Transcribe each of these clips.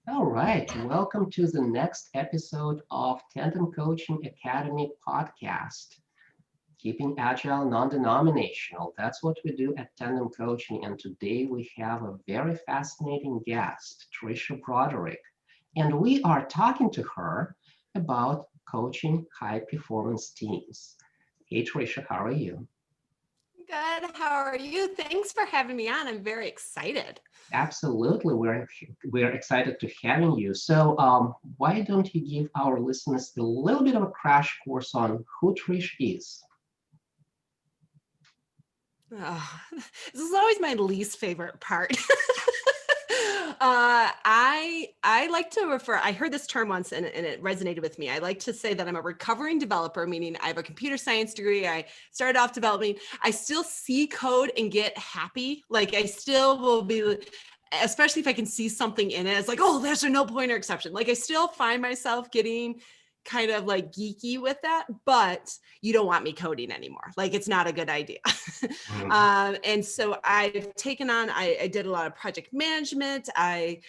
All right, welcome to the next episode of Tandem Coaching Academy podcast. Keeping Agile non-denominational. That's what we do at Tandem Coaching. And today we have a very fascinating guest, Tricia Broderick. And we are talking to her about coaching high performance teams. Hey, Tricia, how are you? Good. How are you? Thanks for having me on. I'm very excited. Absolutely, we're excited to having you. So, why don't you give our listeners a little bit of a crash course on who Trish is? Oh, this is always my least favorite part. I like to refer. I heard this term once and it resonated with me. I like to say that I'm a recovering developer, meaning I have a computer science degree. I started off developing. I still see code and get happy. Like I still will be, especially if I can see something in it. It's like, oh, there's a no pointer exception. Like I still find myself getting kind of like geeky with that, but you don't want me coding anymore. Like it's not a good idea. Mhm. And so I've taken on, I did a lot of project management. I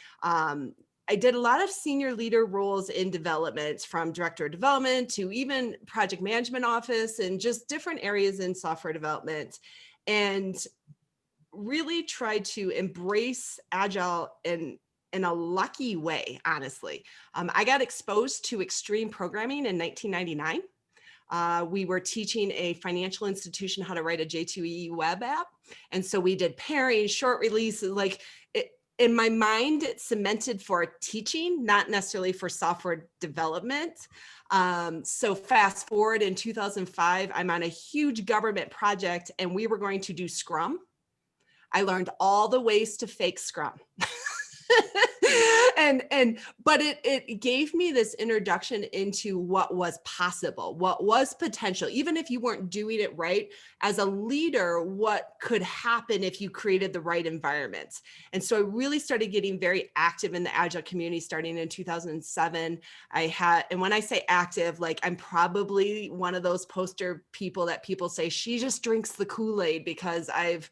did a lot of senior leader roles in development, from director of development to even project management office and just different areas in software development. And really tried to embrace Agile in a lucky way, honestly. I got exposed to extreme programming in 1999. We were teaching a financial institution how to write a J2EE web app. And so we did pairing, short releases, like it, in my mind, it's cemented for teaching, not necessarily for software development. So fast forward in 2005, I'm on a huge government project and we were going to do Scrum. I learned all the ways to fake Scrum. and but it gave me this introduction into what was possible, what was potential, even if you weren't doing it right as a leader, what could happen if you created the right environments. And so I really started getting very active in the Agile community starting in 2007. And when I say active, like I'm probably one of those poster people that people say she just drinks the Kool-Aid, because I've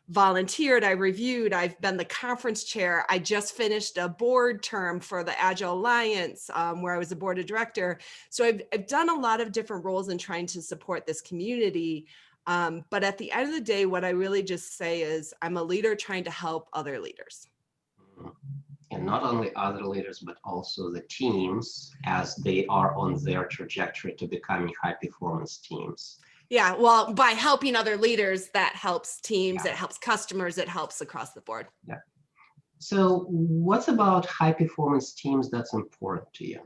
volunteered, I reviewed, I've been the conference chair. I just finished a board term for the Agile Alliance, where I was a board of director. So I've done a lot of different roles in trying to support this community. But at the end of the day, what I really just say is I'm a leader trying to help other leaders. And not only other leaders, but also the teams as they are on their trajectory to becoming high performance teams. Yeah, well, by helping other leaders, that helps teams, Yeah, it helps customers, it helps across the board. yeah. So, what's about high performance teams that's important to you?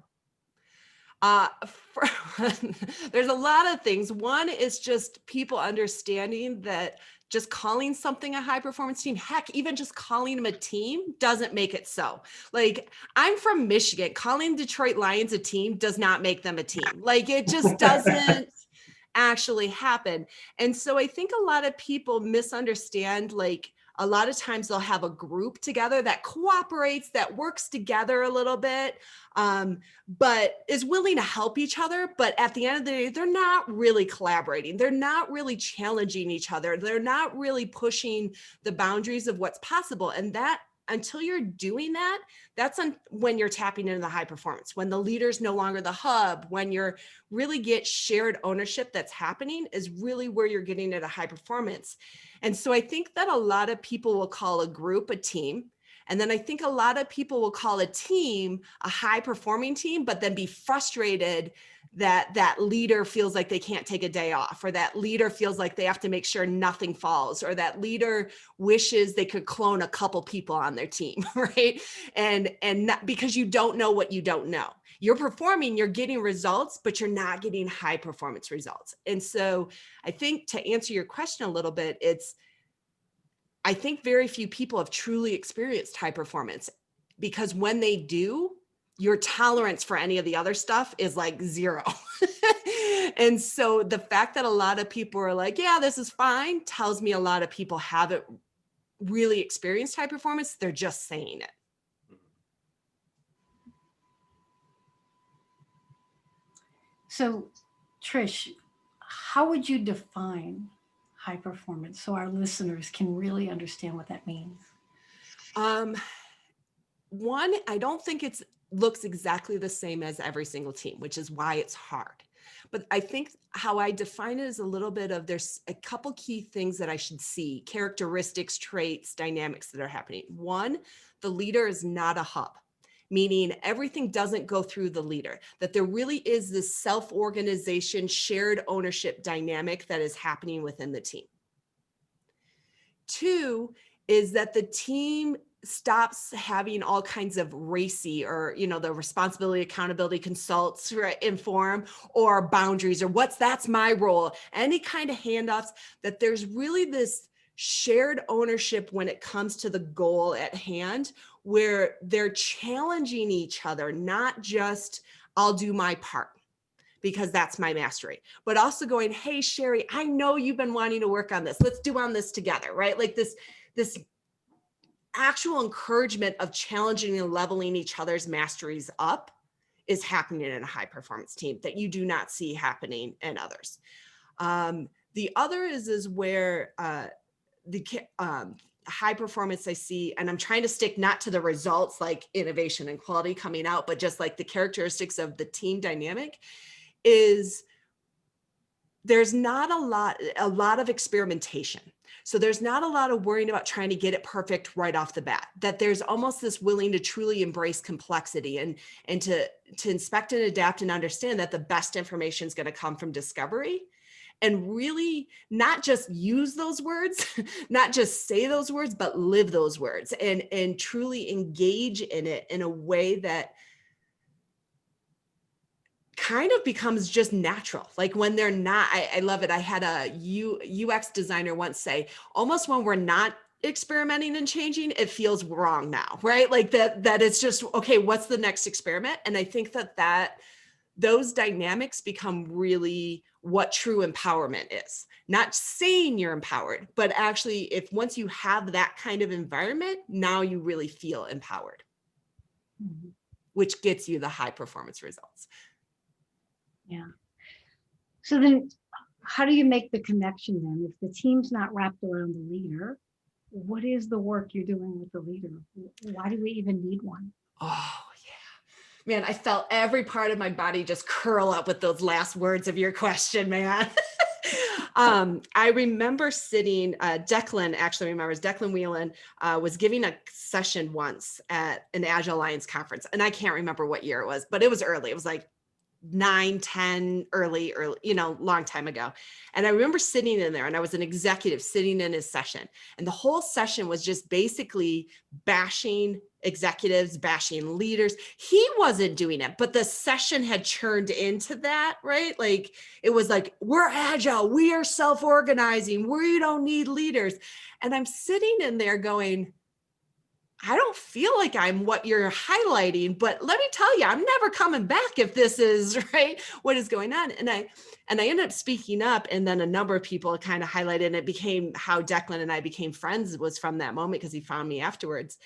Uh, for, there's a lot of things. One is just people understanding that just calling something a high performance team, heck, even just calling them a team doesn't make it so. Like, I'm from Michigan. Calling Detroit Lions a team does not make them a team. Like, it just doesn't actually happen. And so I think a lot of people misunderstand, like, a lot of times they'll have a group together that cooperates, that works together a little bit, but is willing to help each other. But at the end of the day, they're not really collaborating. They're not really challenging each other. They're not really pushing the boundaries of what's possible. And that, until you're doing that, that's when you're tapping into the high performance, when the leader's no longer the hub, when you're really get shared ownership that's happening, is really where you're getting at a high performance. And so I think that a lot of people will call a group a team. And then I think a lot of people will call a team a high performing team, but then be frustrated that that leader feels like they can't take a day off, or that leader feels like they have to make sure nothing falls, or that leader wishes they could clone a couple people on their team, right? And not, because you don't know what you don't know. You're performing, you're getting results, but you're not getting high performance results. And so I think, to answer your question a little bit, I think very few people have truly experienced high performance, because when they do, your tolerance for any of the other stuff is like zero. And so the fact that a lot of people are like, yeah, this is fine, tells me a lot of people haven't really experienced high performance. They're just saying it. So, Trish, how would you define high performance so our listeners can really understand what that means? Um, one, I don't think it's looks exactly the same as every single team, which is why it's hard. But I think how I define it is a little bit of there's a couple key things that I should see, characteristics, traits, dynamics that are happening. One, the leader is not a hub, meaning everything doesn't go through the leader, that there really is this self-organization, shared ownership dynamic that is happening within the team. Two is that the team stops having all kinds of racy or, the responsibility, accountability, consults, right, inform, or boundaries, or that's my role, any kind of handoffs, that there's really this shared ownership when it comes to the goal at hand, where they're challenging each other, not just I'll do my part because that's my mastery, but also going, hey, Sherry, I know you've been wanting to work on this. Let's do on this together, right? Like this actual encouragement of challenging and leveling each other's masteries up is happening in a high performance team that you do not see happening in others. The other is where the high performance I see, and I'm trying to stick not to the results like innovation and quality coming out, but just like the characteristics of the team dynamic, is there's not a lot of experimentation. So there's not a lot of worrying about trying to get it perfect right off the bat, that there's almost this willing to truly embrace complexity and to inspect and adapt and understand that the best information is going to come from discovery, and really not just use those words, not just say those words, but live those words and truly engage in it in a way that kind of becomes just natural. Like when they're not, I love it. I had a UX designer once say, almost when we're not experimenting and changing, it feels wrong now, right? Like that it's just, okay, what's the next experiment? And I think that those dynamics become really what true empowerment is. Not saying you're empowered, but actually if once you have that kind of environment, now you really feel empowered, which gets you the high performance results. Yeah. So then how do you make the connection then? If the team's not wrapped around the leader, what is the work you're doing with the leader? Why do we even need one? Oh, yeah. Man, I felt every part of my body just curl up with those last words of your question, man. I remember sitting, Declan actually remembers, Declan Whelan was giving a session once at an Agile Alliance conference. And I can't remember what year it was, but it was early. It was like 9, 10, early, long time ago. And I remember sitting in there, and I was an executive sitting in his session. And the whole session was just basically bashing executives, bashing leaders. He wasn't doing it, but the session had turned into that, right? Like it was like, we're agile, we are self-organizing, we don't need leaders. And I'm sitting in there going, I don't feel like I'm what you're highlighting, but let me tell you, I'm never coming back if this is right, what is going on. And I ended up speaking up, and then a number of people kind of highlighted, and it became how Declan and I became friends was from that moment, because he found me afterwards.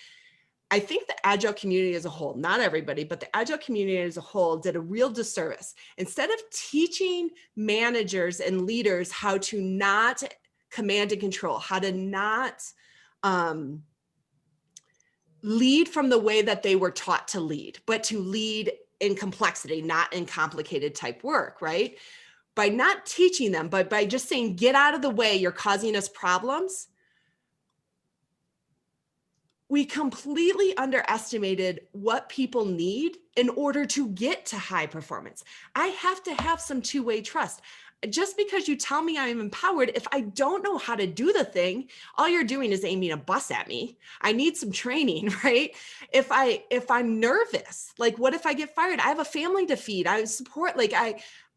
I think the Agile community as a whole, not everybody, but the Agile community as a whole did a real disservice. Instead of teaching managers and leaders how to not command and control, how to not lead from the way that they were taught to lead, but to lead in complexity, not in complicated type work, right? By not teaching them, but by just saying, get out of the way, you're causing us problems, we completely underestimated what people need in order to get to high performance. I have to have some two-way trust. Just because you tell me I'm empowered, if I don't know how to do the thing, all you're doing is aiming a bus at me. I need some training, right? If I'm nervous, like what if I get fired? I have a family to feed. I support, like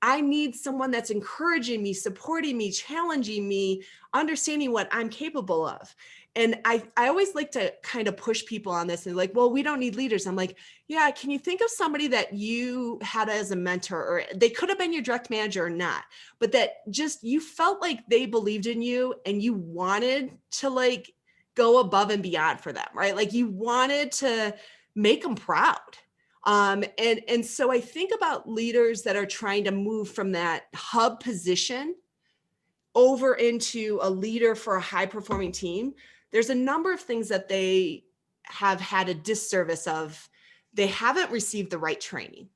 I need someone that's encouraging me, supporting me, challenging me, understanding what I'm capable of. And I always like to kind of push people on this and like, well, we don't need leaders. I'm like, yeah, can you think of somebody that you had as a mentor, or they could have been your direct manager or not, but that just, you felt like they believed in you and you wanted to like go above and beyond for them, right? Like you wanted to make them proud. And so I think about leaders that are trying to move from that hub position over into a leader for a high performing team. There's a number of things that they have had a disservice of they haven't received the right training.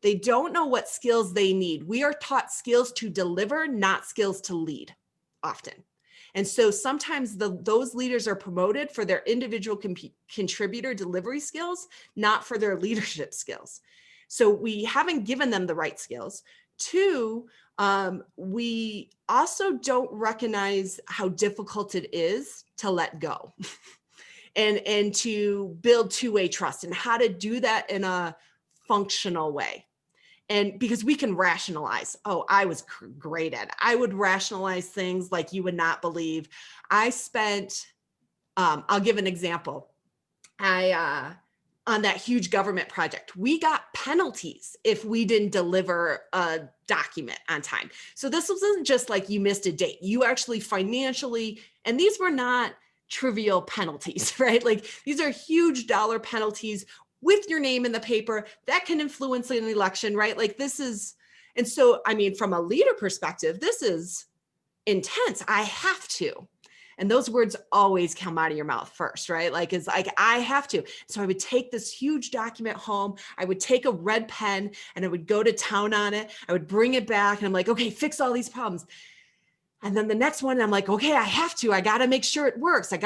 They don't know what skills they need. We are taught skills to deliver, not skills to lead often. And so sometimes those leaders are promoted for their individual contributor delivery skills, not for their leadership skills. So we haven't given them the right skills. Two, we also don't recognize how difficult it is to let go and to build two-way trust and how to do that in a functional way. And because we can rationalize, oh, I was great at it. I would rationalize things like you would not believe. I spent, I'll give an example. On that huge government project, we got penalties if we didn't deliver a document on time. So this wasn't just like you missed a date. You actually financially, and these were not trivial penalties, right? Like these are huge dollar penalties with your name in the paper that can influence an election, right? Like this is, and so, I mean, from a leader perspective, this is intense. I have to. And those words always come out of your mouth first, right? Like, it's like, I have to. So I would take this huge document home. I would take a red pen and I would go to town on it. I would bring it back and I'm like, okay, fix all these problems. And then the next one, I'm like, okay, I have to, I got to make sure it works. I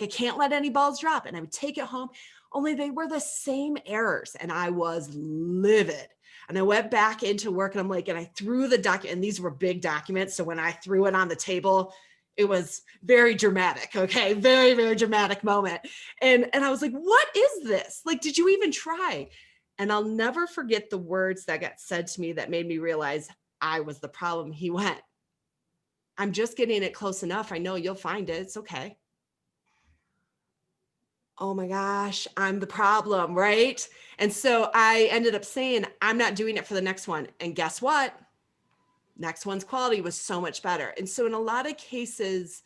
can't let any balls drop. And I would take it home. Only they were the same errors. And I was livid. And I went back into work and I'm like, and I threw the document, and these were big documents. So when I threw it on the table, it was very dramatic. Okay. Very, very dramatic moment. And I was like, what is this? Like, did you even try? And I'll never forget the words that got said to me that made me realize I was the problem. He went, I'm just getting it close enough. I know you'll find it. It's okay. Oh my gosh, I'm the problem, right? And so I ended up saying, I'm not doing it for the next one. And guess what? Next one's quality was so much better. And so in a lot of cases,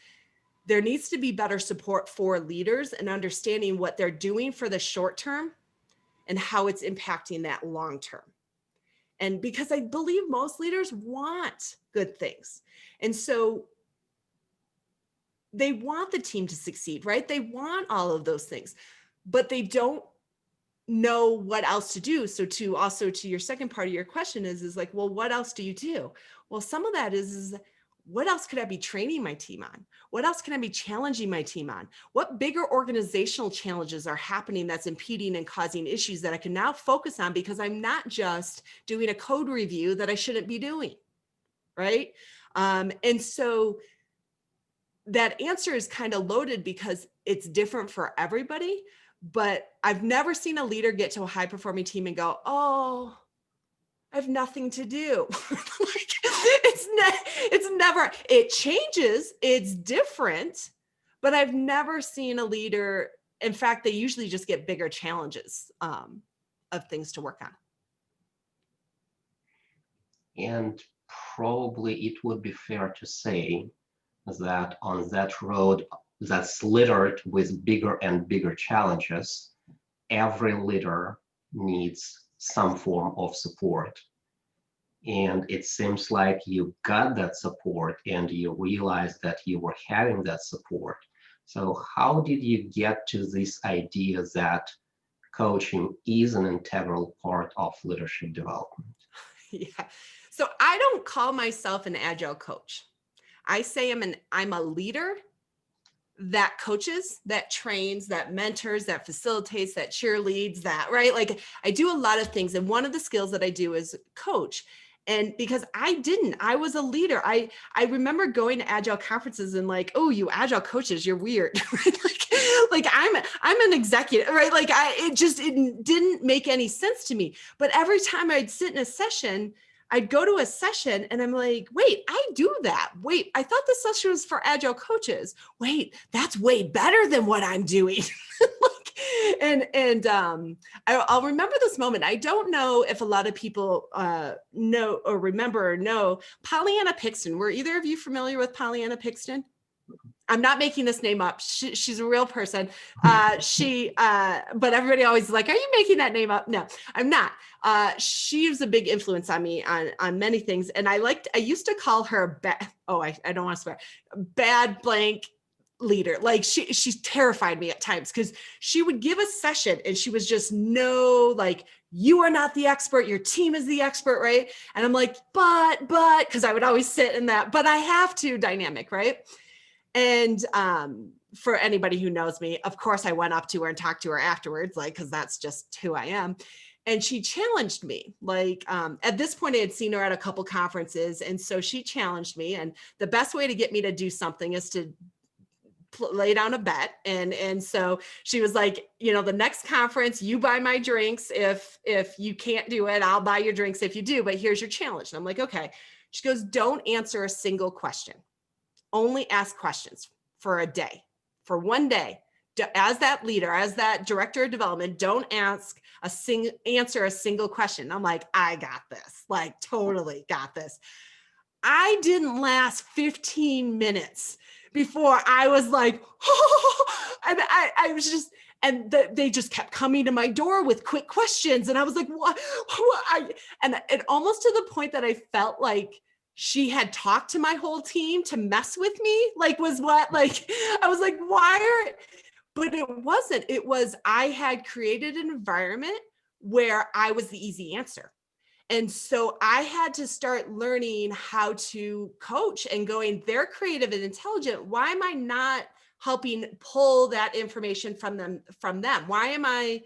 there needs to be better support for leaders and understanding what they're doing for the short term and how it's impacting that long term. And because I believe most leaders want good things. And so they want the team to succeed, right? They want all of those things, but they don't know what else to do. So to your second part of your question is like, well, what else do you do? Well, some of that is what else could I be training my team on? What else can I be challenging my team on? What bigger organizational challenges are happening that's impeding and causing issues that I can now focus on because I'm not just doing a code review that I shouldn't be doing, right? And so that answer is kind of loaded because it's different for everybody, but I've never seen a leader get to a high performing team and go, oh, I have nothing to do. Like, it's never, it changes, it's different, but I've never seen a leader. In fact, they usually just get bigger challenges of things to work on. And probably it would be fair to say that on that road that's littered with bigger and bigger challenges, every leader needs some form of support. And it seems like you got that support and you realized that you were having that support. So how did you get to this idea that coaching is an integral part of leadership development? Yeah. So I don't call myself an Agile coach. I say I'm a leader that coaches, that trains, that mentors, that facilitates, that cheerleads, that, right? Like I do a lot of things. And one of the skills that I do is coach. And because I was a leader. I remember going to Agile conferences and like, oh, you Agile coaches, you're weird. like I'm an executive, right? Like it didn't make any sense to me. But every time I'd sit in a session, I'd go to a session and I'm like, wait, I do that. Wait, I thought this session was for Agile coaches. Wait, that's way better than what I'm doing. I'll remember this moment. I don't know if a lot of people know or remember or know Pollyanna Pixton. Were either of you familiar with Pollyanna Pixton? I'm not making this name up. She's a real person. But everybody always is like, are you making that name up? No, I'm not. She was a big influence on me on many things. And I used to call her, I don't want to swear, bad blank leader. Like she terrified me at times because she would give a session and she was just no, like, you are not the expert, your team is the expert, right? And I'm like, but, because I would always sit in that, but I have to dynamic, right? And for anybody who knows me, of course, I went up to her and talked to her afterwards, like, because that's just who I am. And she challenged me. Like at this point, I had seen her at a couple conferences. And so she challenged me. And the best way to get me to do something is to lay down a bet. And so she was like, you know, the next conference, you buy my drinks. If you can't do it, I'll buy your drinks if you do, but here's your challenge. And I'm like, okay. She goes, don't answer a single question. Only ask questions for a day, for one day. As that leader, as that director of development, don't answer a single question. I'm like, I got this, like totally got this. I didn't last 15 minutes before I was like, oh, and I was just, and they just kept coming to my door with quick questions. And I was like, what? And almost to the point that I felt like she had talked to my whole team to mess with me. Like I was like, but it wasn't. It was, I had created an environment where I was the easy answer. And so I had to start learning how to coach and going, they're creative and intelligent. Why am I not helping pull that information from them? Why am I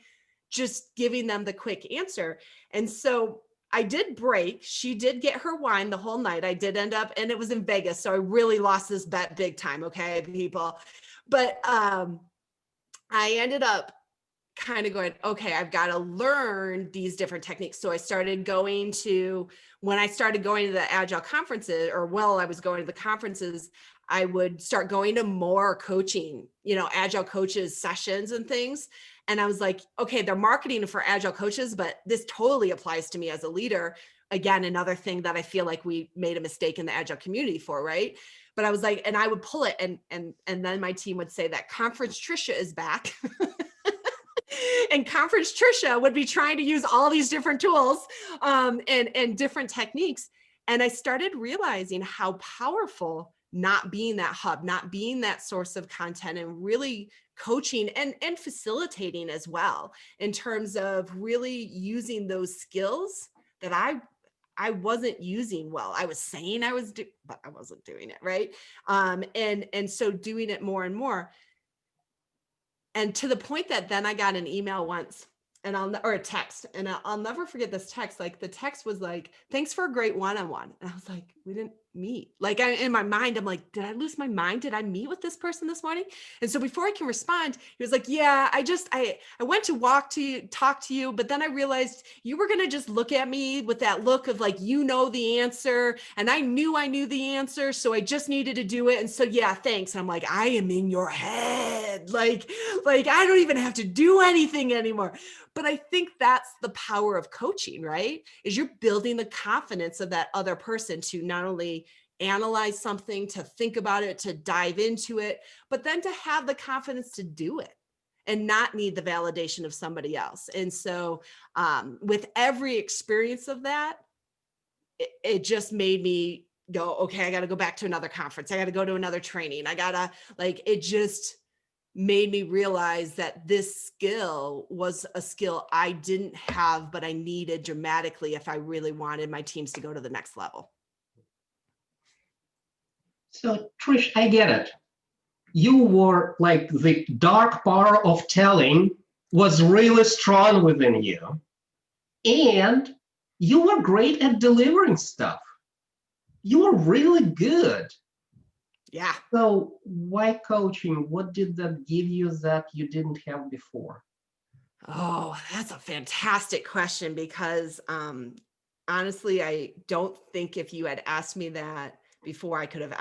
just giving them the quick answer? And so I did break. She did get her wine the whole night. I did end up, and it was in Vegas. So I really lost this bet big time. Okay, people. But I ended up kind of going, okay, I've got to learn these different techniques. So I started going to, when I started going to the Agile conferences, or while I was going to the conferences, I would start going to more coaching, you know, Agile coaches sessions and things. And I was like, okay, they're marketing for Agile coaches, but this totally applies to me as a leader. Again, another thing that I feel like we made a mistake in the Agile community for, right? But I was like, and I would pull it, and then my team would say that Conference Tricia is back. And Conference Tricia would be trying to use all these different tools and different techniques. And I started realizing how powerful not being that hub, not being that source of content, and really coaching and facilitating as well, in terms of really using those skills that I wasn't using well. I was saying I was, but I wasn't doing it, right? And so doing it more and more. And to the point that then I got an email once, or a text, and I'll never forget this text. Like the text was like, thanks for a great one-on-one. And I was like, we didn't meet. Like in my mind, I'm like, did I lose my mind? Did I meet with this person this morning? And so before I can respond, he was like, yeah, I went to talk to you, but then I realized you were going to just look at me with that look of like, you know, the answer. And I knew the answer. So I just needed to do it. And so, yeah, thanks. And I'm like, I am in your head. Like I don't even have to do anything anymore. But I think that's the power of coaching, right? Is you're building the confidence of that other person to not only analyze something, to think about it, to dive into it, but then to have the confidence to do it and not need the validation of somebody else. And so with every experience of that, it just made me go, okay, I got to go back to another conference. I got to go to another training. It just made me realize that this skill was a skill I didn't have, but I needed dramatically if I really wanted my teams to go to the next level. So Trish, I get it. You were like, the dark power of telling was really strong within you. And you were great at delivering stuff. You were really good. Yeah. So why coaching? What did that give you that you didn't have before? Oh, that's a fantastic question, because honestly, I don't think if you had asked me that before, I could have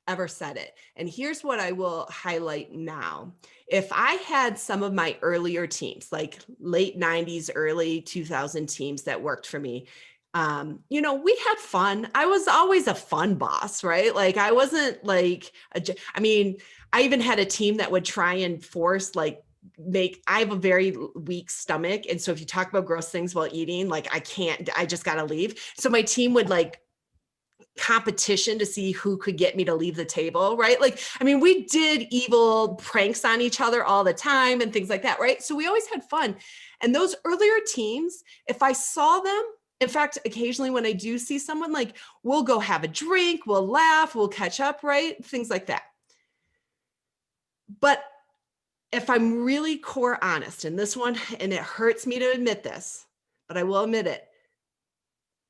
ever said it. And here's what I will highlight now. If I had some of my earlier teams, like late 90s, early 2000 teams that worked for me, we had fun. I was always a fun boss, right? Like I wasn't like, I even had a team that would try and force I have a very weak stomach. And so if you talk about gross things while eating, like I just got to leave. So my team would competition to see who could get me to leave the table, right? Like, I mean, we did evil pranks on each other all the time and things like that, right? So we always had fun. And those earlier teams, if I saw them, in fact, occasionally when I do see someone, like, we'll go have a drink, we'll laugh, we'll catch up, right? Things like that. But if I'm really core honest in this one, and it hurts me to admit this, but I will admit it,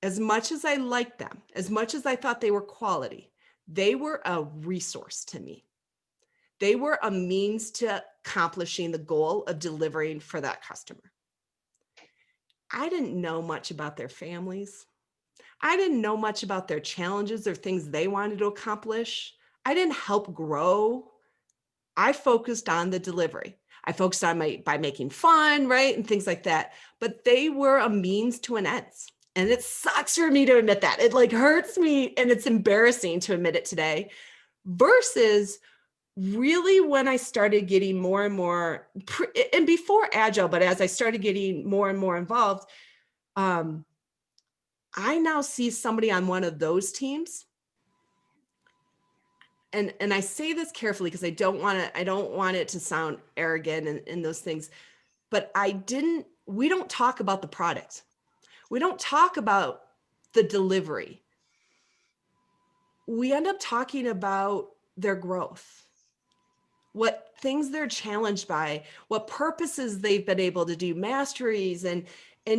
as much as I liked them, as much as I thought they were quality, they were a resource to me. They were a means to accomplishing the goal of delivering for that customer. I didn't know much about their families. I didn't know much about their challenges or things they wanted to accomplish. I didn't help grow. I focused on the delivery. I focused on by making fun, right? And things like that. But they were a means to an end. And it sucks for me to admit that. It like hurts me and it's embarrassing to admit it today. Versus really when I started getting more and more, and before Agile, but as I started getting more and more involved, I now see somebody on one of those teams. And I say this carefully because I don't want it to sound arrogant and those things, but we don't talk about the product. We don't talk about the delivery. We end up talking about their growth, what things they're challenged by, what purposes they've been able to do, masteries, and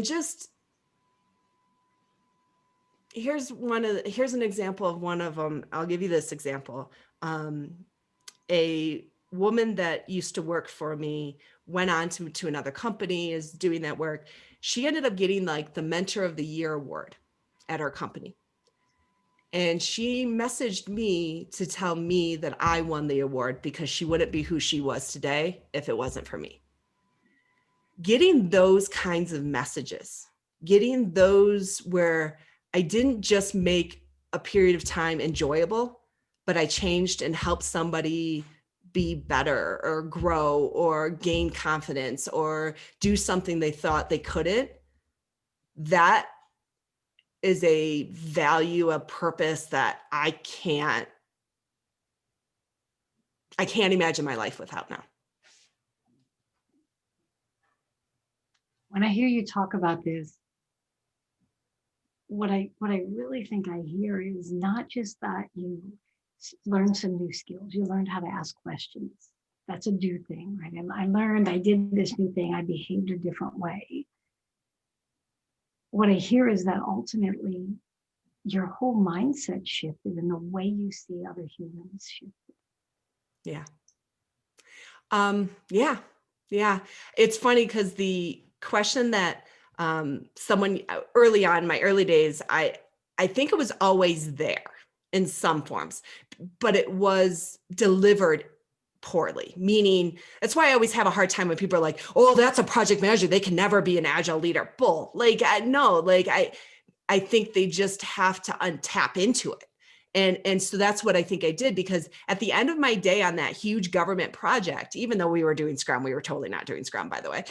just here's an example of one of them. I'll give you this example. A woman that used to work for me went on to another company, is doing that work. She ended up getting like the Mentor of the Year award at our company. And she messaged me to tell me that I won the award because she wouldn't be who she was today if it wasn't for me. Getting those kinds of messages, getting those where I didn't just make a period of time enjoyable, but I changed and helped somebody be better or grow or gain confidence or do something they thought they couldn't. That is a value, a purpose that I can't imagine my life without now. When I hear you talk about this, what I really think I hear is not just that you learned some new skills, you learned how to ask questions. That's a do thing, right? And I did this new thing, I behaved a different way. What I hear is that ultimately your whole mindset shifted and the way you see other humans shifted. Yeah. Yeah. It's funny because the question that someone early on in my early days, I think it was always there in some forms, but it was delivered poorly, meaning that's why I always have a hard time when people are like, oh, that's a project manager, they can never be an agile leader. Bull. Like, no, like I think they just have to untap into it. And so that's what I think I did, because at the end of my day on that huge government project, even though we were doing Scrum, we were totally not doing Scrum, by the way.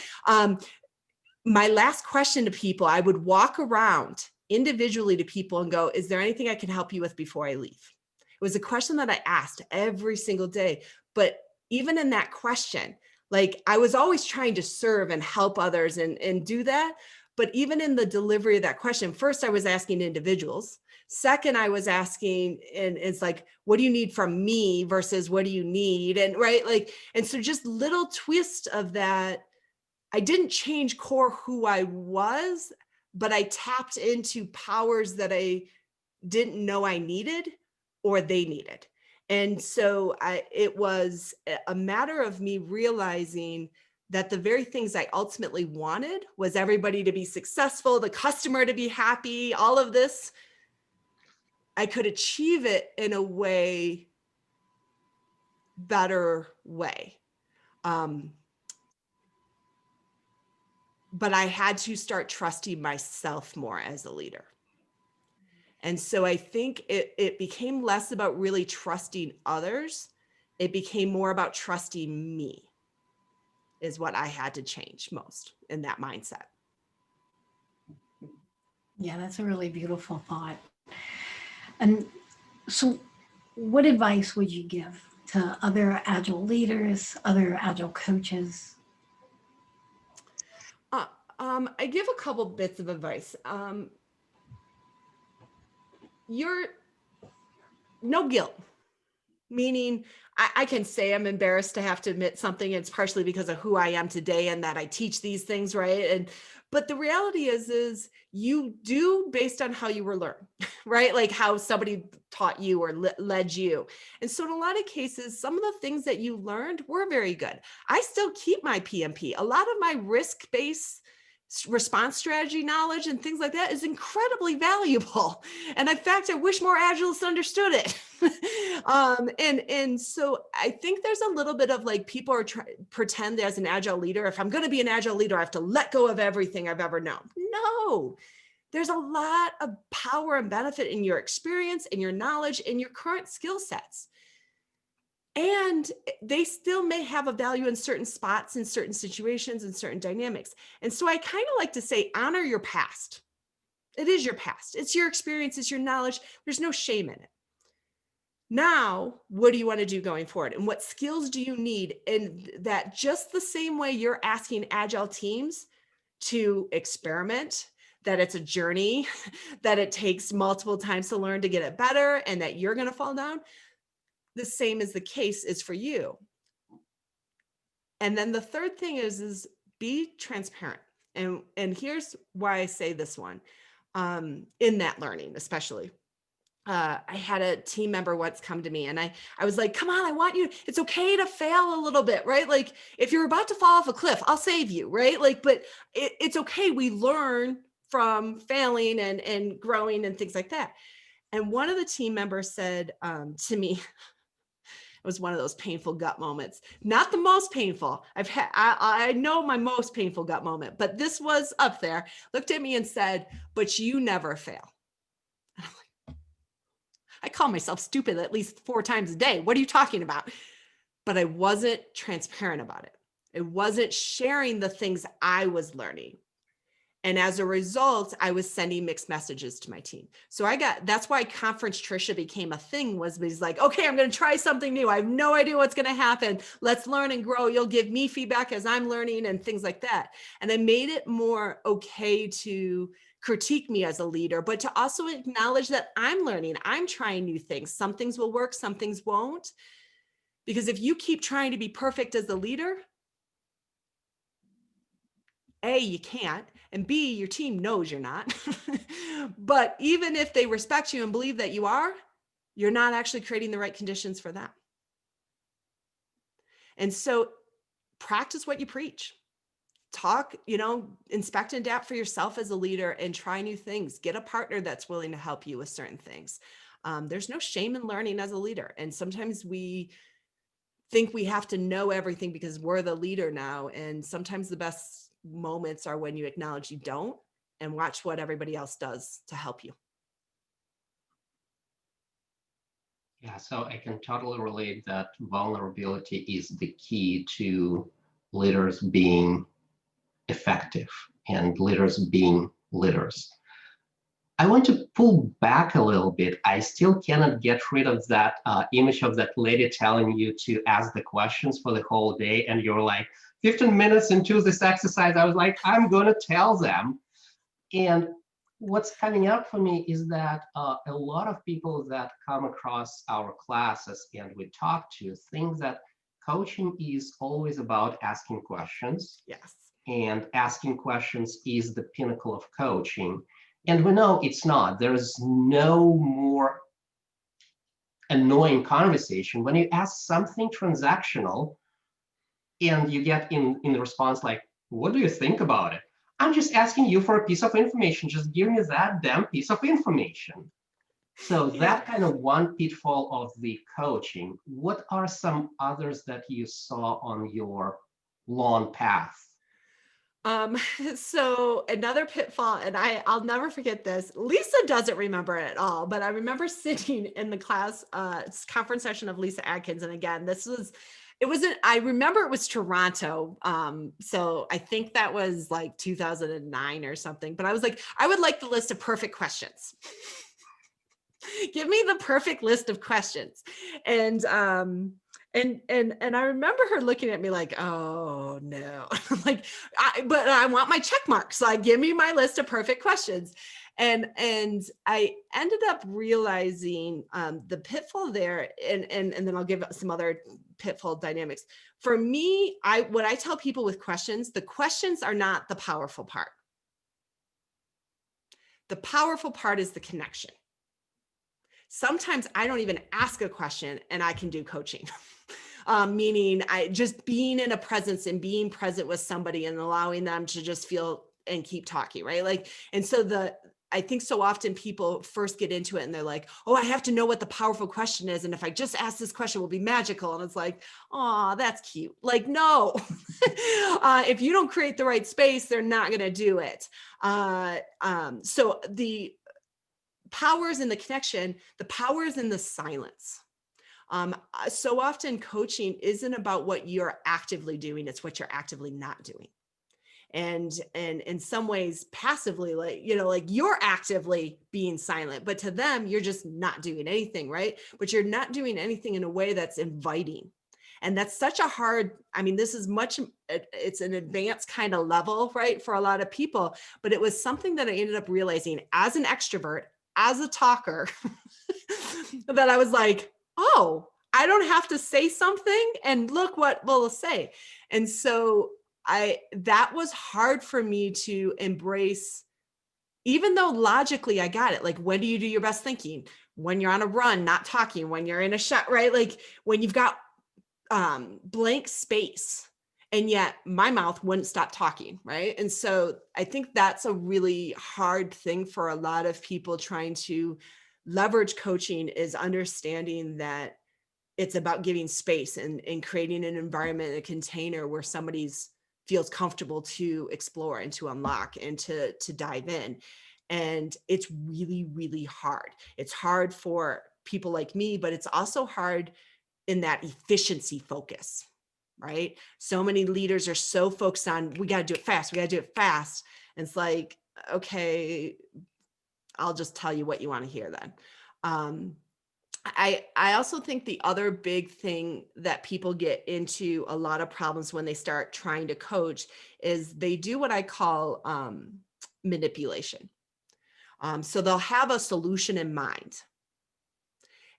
My last question to people, I would walk around individually to people and go, is there anything I can help you with before I leave? It was a question that I asked every single day. But even in that question, like I was always trying to serve and help others and do that. But even in the delivery of that question, first I was asking individuals. Second, I was asking, and it's like, what do you need from me versus what do you need? And right, like, and so just little twist of that. I didn't change core who I was, but I tapped into powers that I didn't know I needed or they needed. And so it was a matter of me realizing that the very things I ultimately wanted was everybody to be successful, the customer to be happy, all of this. I could achieve it in a better way. But I had to start trusting myself more as a leader. And so I think it became less about really trusting others. It became more about trusting me, is what I had to change most in that mindset. Yeah, that's a really beautiful thought. And so what advice would you give to other Agile leaders, other Agile coaches? Uh, I give a couple bits of advice. You're no guilt, meaning I can say I'm embarrassed to have to admit something. It's partially because of who I am today and that I teach these things, right? But the reality is you do based on how you were learned, right? Like how somebody taught you or led you. And so in a lot of cases, some of the things that you learned were very good. I still keep my PMP. A lot of my risk-based response strategy knowledge and things like that is incredibly valuable. And in fact, I wish more Agilists understood it. And so I think there's a little bit of like people are pretend as an Agile leader, if I'm going to be an Agile leader, I have to let go of everything I've ever known. No, there's a lot of power and benefit in your experience and your knowledge and your current skill sets. And they still may have a value in certain spots, in certain situations, and certain dynamics. And so I kind of like to say, honor your past. It is your past. It's your experience. It's your knowledge. There's no shame in it. Now, what do you want to do going forward? And what skills do you need? And that just the same way you're asking Agile teams to experiment, that it's a journey, that it takes multiple times to learn to get it better, and that you're going to fall down, the same as the case is for you. And then the third thing is be transparent. And here's why I say this one, in that learning, especially. I had a team member once come to me and I was like, come on, I want you, it's okay to fail a little bit, right? Like if you're about to fall off a cliff, I'll save you, right? Like, but it's okay. We learn from failing and growing and things like that. And one of the team members said to me, it was one of those painful gut moments. Not the most painful. I know my most painful gut moment, but this was up there. Looked at me and said, but you never fail. And I'm like, I call myself stupid at least 4 times a day. What are you talking about? But I wasn't transparent about it. I wasn't sharing the things I was learning. And as a result, I was sending mixed messages to my team. So that's why Conference Tricia became a thing, was like, okay, I'm going to try something new. I have no idea what's going to happen. Let's learn and grow. You'll give me feedback as I'm learning and things like that. And I made it more okay to critique me as a leader, but to also acknowledge that I'm learning, I'm trying new things. Some things will work, some things won't. Because if you keep trying to be perfect as a leader, A, you can't, and B, your team knows you're not. But even if they respect you and believe that you are, you're not actually creating the right conditions for them. And so practice what you preach. Talk, inspect and adapt for yourself as a leader and try new things. Get a partner that's willing to help you with certain things. There's no shame in learning as a leader. And sometimes we think we have to know everything because we're the leader now. And sometimes the best moments are when you acknowledge you don't and watch what everybody else does to help you. Yeah, so I can totally relate that vulnerability is the key to leaders being effective and leaders being leaders. I want to pull back a little bit. I still cannot get rid of that image of that lady telling you to ask the questions for the whole day. And you're like, 15 minutes into this exercise, I was like, I'm going to tell them. And what's coming up for me is that a lot of people that come across our classes and we talk to think that coaching is always about asking questions. Yes. And asking questions is the pinnacle of coaching. And we know it's not. There's no more annoying conversation when you ask something transactional and you get in response like, what do you think about it? I'm just asking you for a piece of information. Just give me that damn piece of information. So that kind of one pitfall of the coaching. What are some others that you saw on your long path? So another pitfall, and I'll never forget this. Lisa doesn't remember it at all, but I remember sitting in the class conference session of Lisa Adkins. And again, I remember it was Toronto. So I think that was like 2009 or something, but I was like, I would like the list of perfect questions. Give me the perfect list of questions. And I remember her looking at me like, oh no, like, but I want my check marks. So give me my list of perfect questions. And I ended up realizing the pitfall there, and then I'll give some other pitfall dynamics. For me, what I tell people with questions, the questions are not the powerful part. The powerful part is the connection. Sometimes I don't even ask a question and I can do coaching. Meaning I just being in a presence and being present with somebody and allowing them to just feel and keep talking, right? Like, and so I think so often people first get into it and they're like, oh, I have to know what the powerful question is. And if I just ask this question, it will be magical. And it's like, oh, that's cute. Like, no, if you don't create the right space, they're not going to do it. So the power is in the connection, the power is in the silence. So often coaching isn't about what you're actively doing, it's what you're actively not doing. And in some ways passively, like, like you're actively being silent, but to them, you're just not doing anything, right? But you're not doing anything in a way that's inviting. And that's such a hard, this is it's an advanced kind of level, right? For a lot of people, but it was something that I ended up realizing as an extrovert, as a talker, that I was like, oh, I don't have to say something and look what we'll say. And so that was hard for me to embrace, even though logically I got it. Like, when do you do your best thinking? When you're on a run, not talking, when you're in a shot, right? Like when you've got blank space, and yet my mouth wouldn't stop talking, right? And so I think that's a really hard thing for a lot of people trying to leverage coaching, is understanding that it's about giving space and creating an environment, a container where somebody's feels comfortable to explore and to unlock and to dive in. And it's really, really hard. It's hard for people like me, but it's also hard in that efficiency focus, right? So many leaders are so focused on, we got to do it fast. We got to do it fast. And it's like, okay, I'll just tell you what you want to hear then. I also think the other big thing that people get into a lot of problems when they start trying to coach is they do what I call manipulation. So they'll have a solution in mind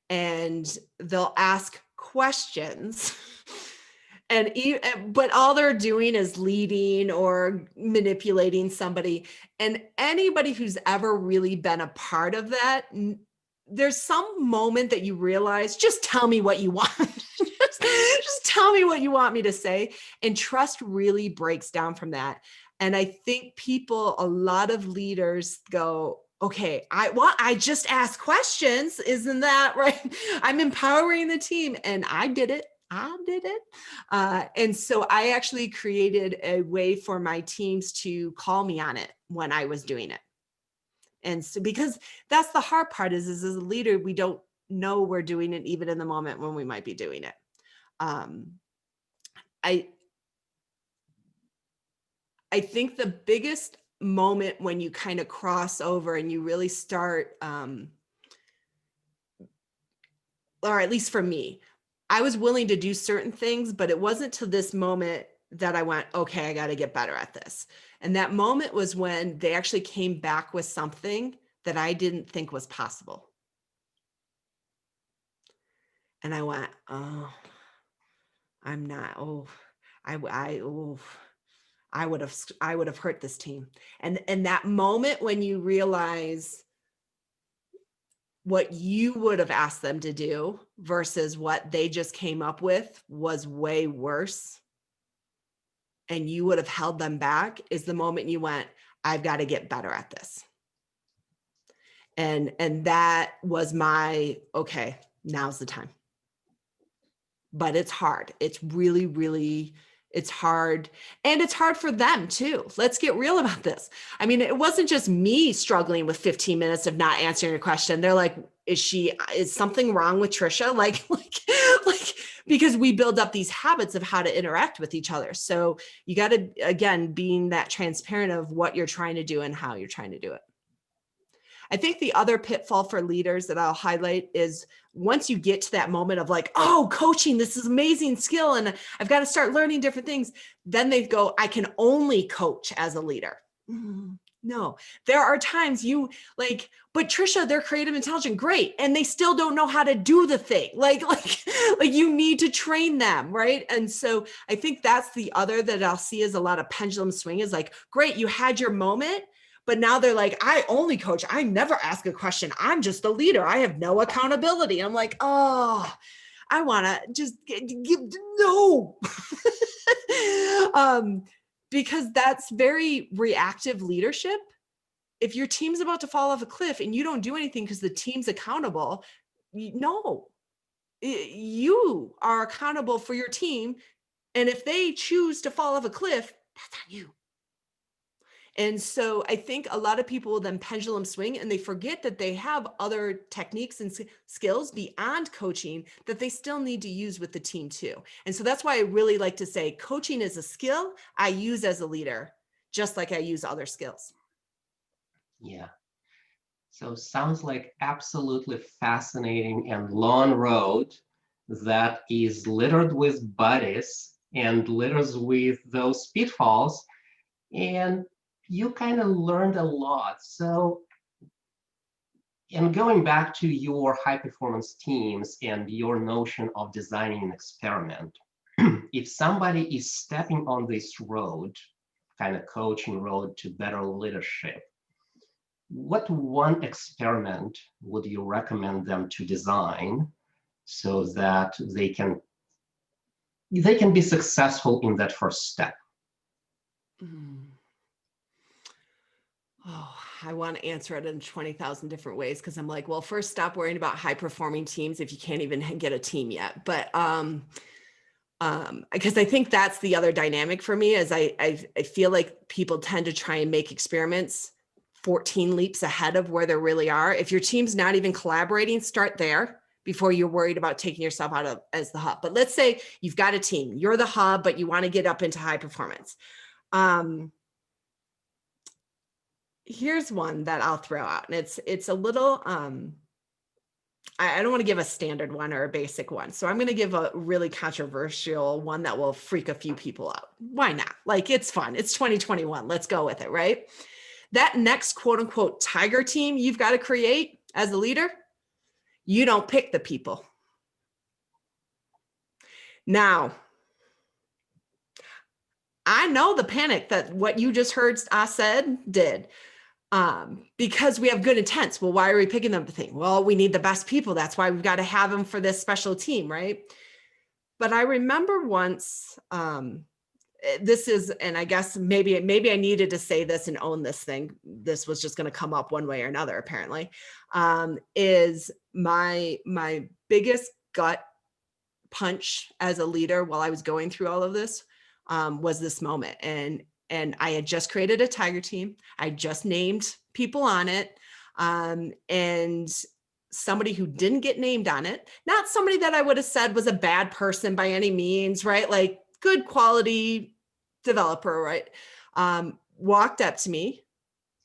and they'll ask questions but all they're doing is leading or manipulating somebody. And anybody who's ever really been a part of that, there's some moment that you realize, just tell me what you want. just tell me what you want me to say. And trust really breaks down from that. And I think a lot of leaders go, okay, I just ask questions. Isn't that right? I'm empowering the team. And I did it. And so I actually created a way for my teams to call me on it when I was doing it. And so, because that's the hard part is as a leader, we don't know we're doing it even in the moment when we might be doing it. I think the biggest moment when you kind of cross over and you really start, or at least for me, I was willing to do certain things, but it wasn't to this moment that I went, okay, I got to get better at this. And that moment was when they actually came back with something that I didn't think was possible. And I went, oh, I'm not, I would have hurt this team. And that moment when you realize what you would have asked them to do versus what they just came up with was way worse, and you would have held them back, is the moment you went, I've got to get better at this. And that was my, okay, now's the time. But it's hard. It's really, really, it's hard. And it's hard for them too. Let's get real about this. I mean, it wasn't just me struggling with 15 minutes of not answering a question. They're like, is something wrong with Tricia? Like, because we build up these habits of how to interact with each other. So you got to, again, being that transparent of what you're trying to do and how you're trying to do it. I think the other pitfall for leaders that I'll highlight is once you get to that moment of like, oh, coaching, this is amazing skill, and I've got to start learning different things. Then they go, I can only coach as a leader. No, there are times you like, but Tricia, they're creative, intelligent, great. And they still don't know how to do the thing. Like you need to train them. Right. And so I think that's the other that I'll see is a lot of pendulum swing is like, great, you had your moment, but now they're like, I only coach. I never ask a question. I'm just a leader. I have no accountability. I'm like, oh, I want to just give no. Because that's very reactive leadership. If your team's about to fall off a cliff and you don't do anything because the team's accountable, no, you are accountable for your team. And if they choose to fall off a cliff, that's on you. And so I think a lot of people will then pendulum swing and they forget that they have other techniques and skills beyond coaching that they still need to use with the team too. And so that's why I really like to say coaching is a skill I use as a leader, just like I use other skills. Yeah. So sounds like absolutely fascinating and long road that is littered with buddies and litters with those pitfalls. And you kind of learned a lot. So, and going back to your high performance teams and your notion of designing an experiment, if somebody is stepping on this road, kind of coaching road to better leadership, what one experiment would you recommend them to design so that they can be successful in that first step? Oh, I want to answer it in 20,000 different ways because I'm like, well, first stop worrying about high performing teams if you can't even get a team yet. But because I think that's the other dynamic for me is I feel like people tend to try and make experiments 14 leaps ahead of where they really are. If your team's not even collaborating, start there before you're worried about taking yourself out of as the hub. But let's say you've got a team, you're the hub, but you want to get up into high performance. Here's one that I'll throw out, and it's a little, I don't want to give a standard one or a basic one. So I'm going to give a really controversial one that will freak a few people out. Why not? Like, it's fun. It's 2021. Let's go with it, right? That next quote unquote tiger team you've got to create as a leader, you don't pick the people. Now, I know the panic that what you just heard I said did. Because we have good intents. Well, why are we picking them to think? Well, we need the best people. That's why we've got to have them for this special team, right? But I remember once, this is, and I guess maybe I needed to say this and own this thing. This was just going to come up one way or another, apparently, is my biggest gut punch as a leader while I was going through all of this was this moment. And I had just created a tiger team. I just named people on it. And somebody who didn't get named on it, not somebody that I would have said was a bad person by any means, right? Like good quality developer, right? Walked up to me,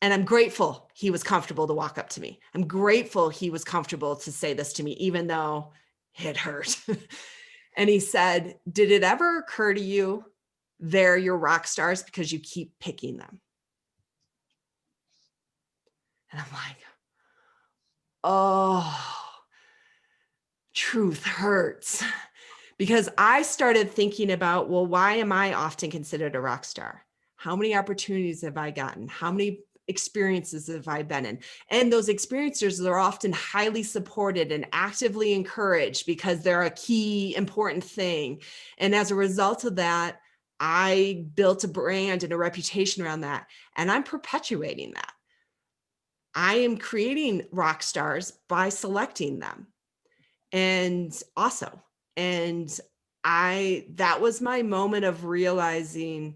and I'm grateful he was comfortable to walk up to me. I'm grateful he was comfortable to say this to me, even though it hurt. And he said, did it ever occur to you they're your rock stars because you keep picking them? And I'm like, oh, truth hurts. Because I started thinking about, well, why am I often considered a rock star? How many opportunities have I gotten? How many experiences have I been in? And those experiences are often highly supported and actively encouraged because they're a key important thing. And as a result of that, I built a brand and a reputation around that, and I'm perpetuating that. I am creating rock stars by selecting them. And also, and that was my moment of realizing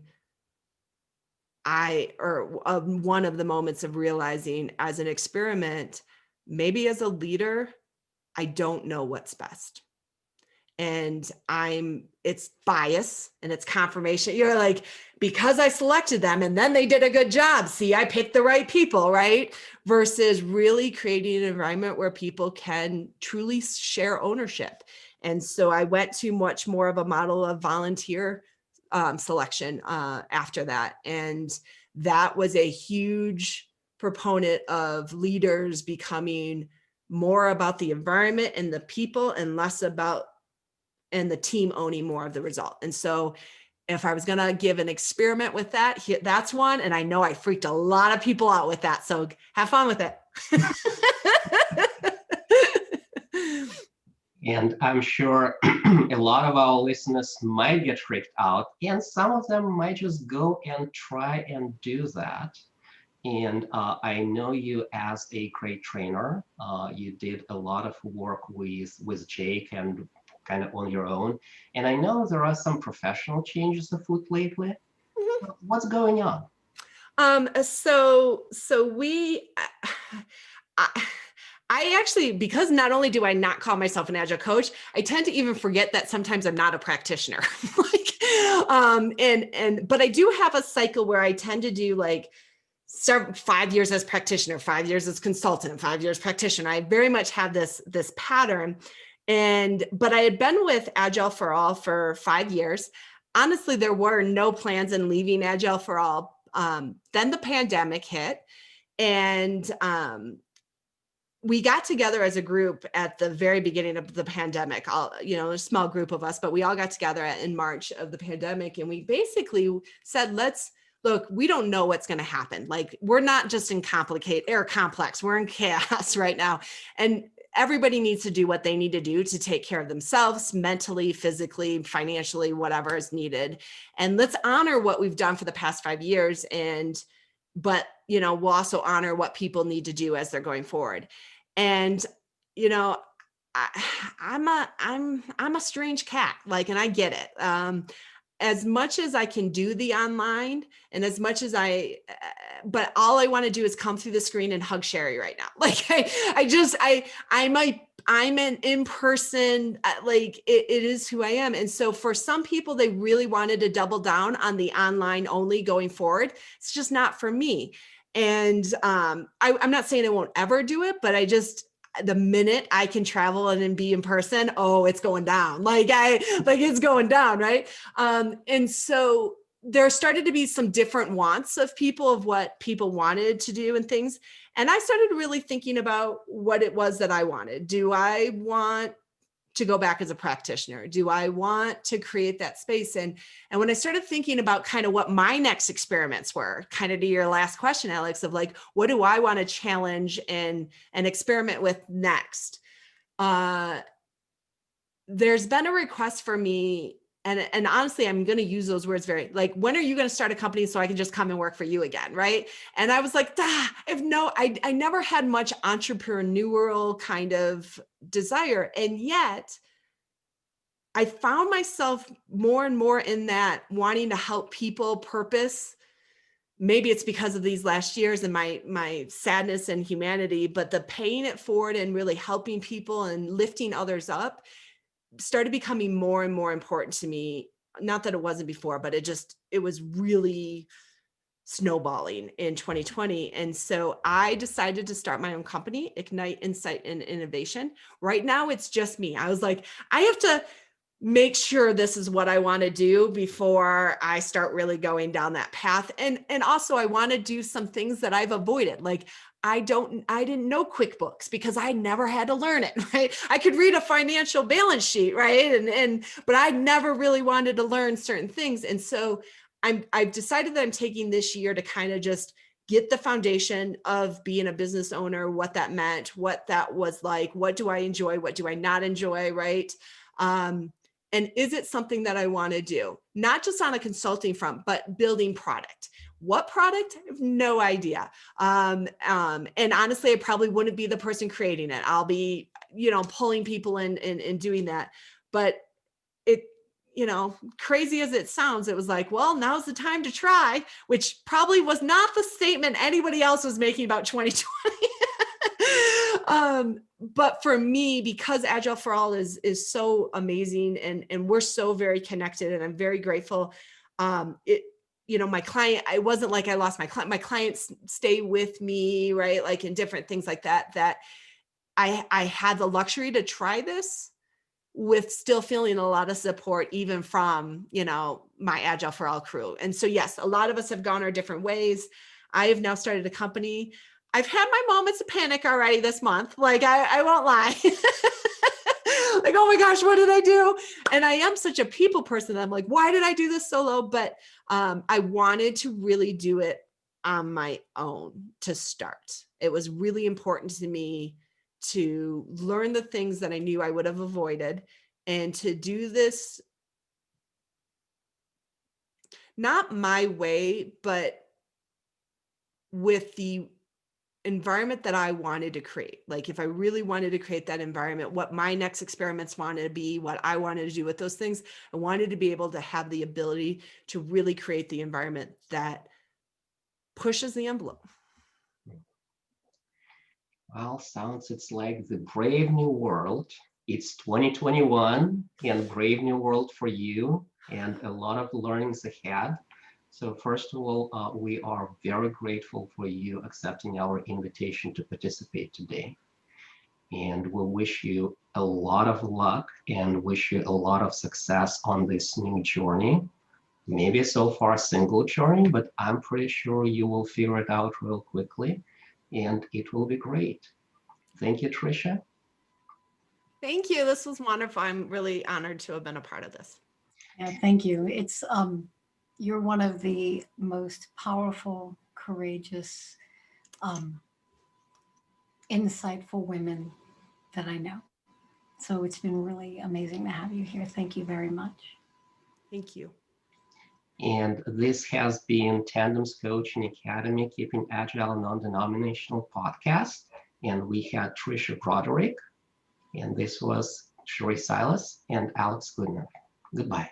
one of the moments of realizing as an experiment, maybe as a leader, I don't know what's best. And I'm it's bias and it's confirmation. You're like, because I selected them and then they did a good job. See, I picked the right people, right? Versus really creating an environment where people can truly share ownership. And so I went to much more of a model of volunteer selection after that. And that was a huge proponent of leaders becoming more about the environment and the people and less about and the team owning more of the result. And so if I was going to give an experiment with that, that's one. And I know I freaked a lot of people out with that. So have fun with it. And I'm sure a lot of our listeners might get freaked out, and some of them might just go and try and do that. And I know you as a great trainer. You did a lot of work with Jake and kind of on your own. And I know there are some professional changes afoot lately. Mm-hmm. What's going on? So we, I actually, because not only do I not call myself an Agile coach, I tend to even forget that sometimes I'm not a practitioner. But I do have a cycle where I tend to do like 5 years as practitioner, 5 years as consultant, 5 years practitioner. I very much have this pattern. But I had been with Agile for All for 5 years. Honestly, there were no plans in leaving Agile for All. Then the pandemic hit, and we got together as a group at the very beginning of the pandemic. A small group of us, but we all got together in March of the pandemic, and we basically said, look, we don't know what's going to happen. Like, we're not just in complex, we're in chaos right now. And everybody needs to do what they need to do to take care of themselves mentally, physically, financially, whatever is needed. And let's honor what we've done for the past 5 years. But we'll also honor what people need to do as they're going forward. And, I'm a strange cat, and I get it. As much as I can do the online and as much as but all I want to do is come through the screen and hug Sherry right now. I'm an in-person, it is who I am. And so for some people, they really wanted to double down on the online only going forward. It's just not for me. And I'm not saying I won't ever do it, but the minute I can travel and be in person, it's going down. It's going down, right? And so there started to be some different wants of people of what people wanted to do and things. And I started really thinking about what it was that I wanted. Do I want to go back as a practitioner? Do I want to create that space? And when I started thinking about kind of what my next experiments were, kind of to your last question, Alex, of what do I want to challenge and experiment with next? There's been a request for me, and honestly, I'm going to use those words very, when are you going to start a company so I can just come and work for you again, right? And I was like, I never had much entrepreneurial kind of desire. And yet I found myself more and more in that wanting to help people purpose. Maybe it's because of these last years and my sadness and humanity, but the paying it forward and really helping people and lifting others up started becoming more and more important to me. Not that it wasn't before, but it was really snowballing in 2020. And so I decided to start my own company, Ignite Insight and Innovation. Right now, it's just me. I was like, I have to make sure this is what I want to do before I start really going down that path. And also I want to do some things that I've avoided. I didn't know QuickBooks because I never had to learn it, right? I could read a financial balance sheet, right? But I never really wanted to learn certain things. And so I've decided that I'm taking this year to kind of just get the foundation of being a business owner, what that meant, what that was like, what do I enjoy, what do I not enjoy, right? And is it something that I want to do? Not just on a consulting front, but building product. What product? I have no idea. And honestly, I probably wouldn't be the person creating it. I'll be, pulling people in and doing that. But it, crazy as it sounds, it was like, well, now's the time to try, which probably was not the statement anybody else was making about 2020. But for me, because Agile for All is so amazing and we're so very connected, and I'm very grateful. My client, I wasn't like I lost my client. My clients stay with me, right? Like in different things like that, that I had the luxury to try this with still feeling a lot of support, even from, my Agile for All crew. And so, yes, a lot of us have gone our different ways. I have now started a company. I've had my moments of panic already this month. Like, I won't lie. Like, oh my gosh, what did I do? And I am such a people person that I'm like, why did I do this solo? But I wanted to really do it on my own to start. It was really important to me to learn the things that I knew I would have avoided, and to do this not my way, but with the environment that I wanted to create. Like if I really wanted to create that environment, what my next experiments wanted to be, what I wanted to do with those things, I wanted to be able to have the ability to really create the environment that pushes the envelope. Well, it's like the brave new world. It's 2021 and brave new world for you, and a lot of learnings ahead. So first of all, we are very grateful for you accepting our invitation to participate today. And we wish you a lot of luck and wish you a lot of success on this new journey. Maybe so far a single journey, but I'm pretty sure you will figure it out real quickly, and it will be great. Thank you, Tricia. Thank you. This was wonderful. I'm really honored to have been a part of this. Yeah, thank you. It's you're one of the most powerful, courageous, insightful women that I know. So it's been really amazing to have you here. Thank you very much. Thank you. And this has been Tandem's Coaching Academy, Keeping Agile Non-Denominational podcast. And we had Tricia Broderick, and this was Sherry Silas and Alex Goodner. Goodbye.